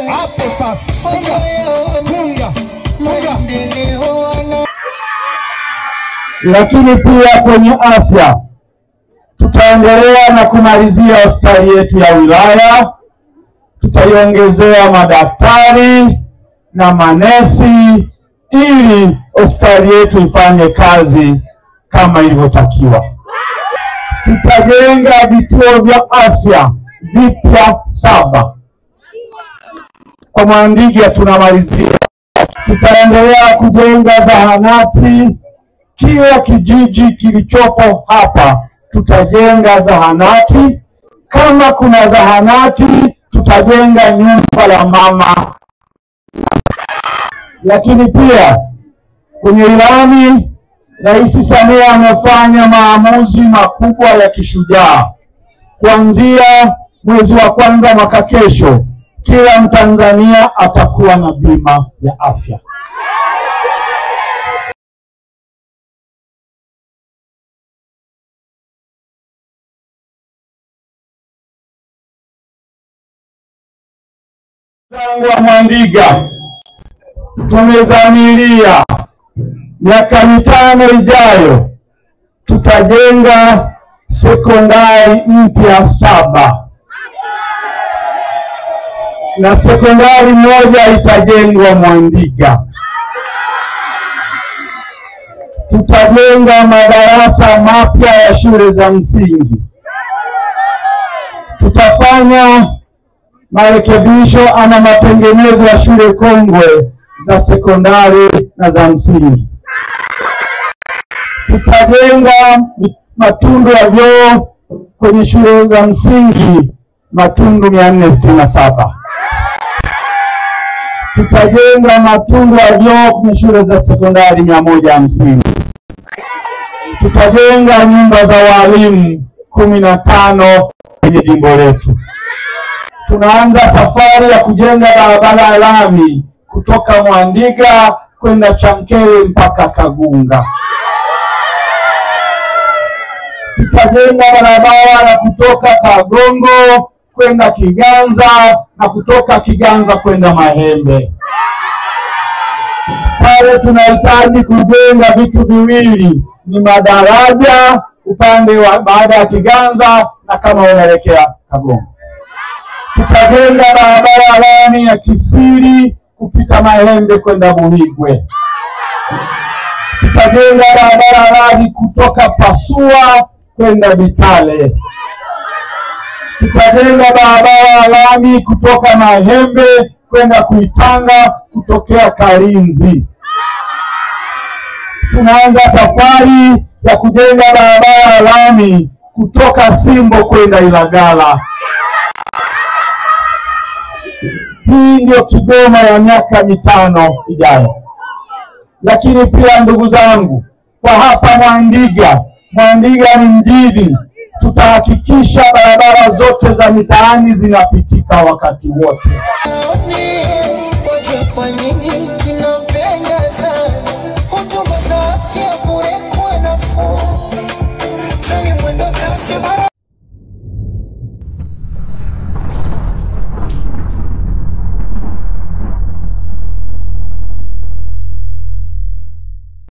Hapo sasa. Punga. Lakini pia kwenye afya tutaendelea na kumalizia hospitali yetu ya wilaya, tutaiongezea madaktari na manesi ili hospitali yetu ifanye kazi kama ilivyotakiwa. Tutajenga vituo vya afya vipya 7. Kwa Mwandiga tunamalizia. Tutaendelea kujenga zahanati. Kila kijiji kilichopo hapa tutajenga zahanati. Kama kuna zahanati tutajenga nyumba ya mama. Lakini pia kwenye ilani Rais Samia amefanya maamuzi makubwa ya kishujaa. Kuanzia mwezi wa kwanza mwaka kesho, kila Mtanzania atakuwa na bima ya afya. Zangu wa Mwandiga, tumezamiria miaka 5 ijayo tutajenga sekondari mpya 7 na sekondari moja itajengwa Mwandiga. Tutajenga madarasa mapya ya shule za msingi. Tutafanya marekebisho ama matengenezo ya shule kongwe za sekondari na za msingi. Tutajenga matundu ya vyoo kwenye shule za msingi, matundu 467. Tutajenga matundu ya vyoo kwenye shule za sekondari 150. Tutajenga nyumba za walimu 15 kwenye jimbo letu. Tunaanza safari ya kujenga barabara ya lami kutoka Mwandiga kwenda Chamkele mpaka Kagunga. Tutajenga barabara ya kutoka Kagongo kwenda Kiganza na kutoka Kiganza kwenda Mahembe. Pale tunahitaji kujenga vitu viwili, ni madaraja upande wa baada ya Kiganza na kama unaelekea Kagongo. Tutajenga barabara ya lami ya Kisiri kupita Mahembe kwenda Buhigwe. Tutajenga barabara ya lami kutoka Pasua kwenda Bitale. Tutajenga barabara ya lami kutoka Mahembe kwenda Kuitanga kutokea Kalinzi. Tunaanza safari ya kujenga barabara ya lami kutoka Simbo kwenda Ilagala. Hii ndio Kigoma ya miaka 5 ijayo. Lakini pia ndugu zangu, kwa hapa Mwandiga ni mjini, tutahakikisha barabara zote za mitaani zinapitika wakati wote.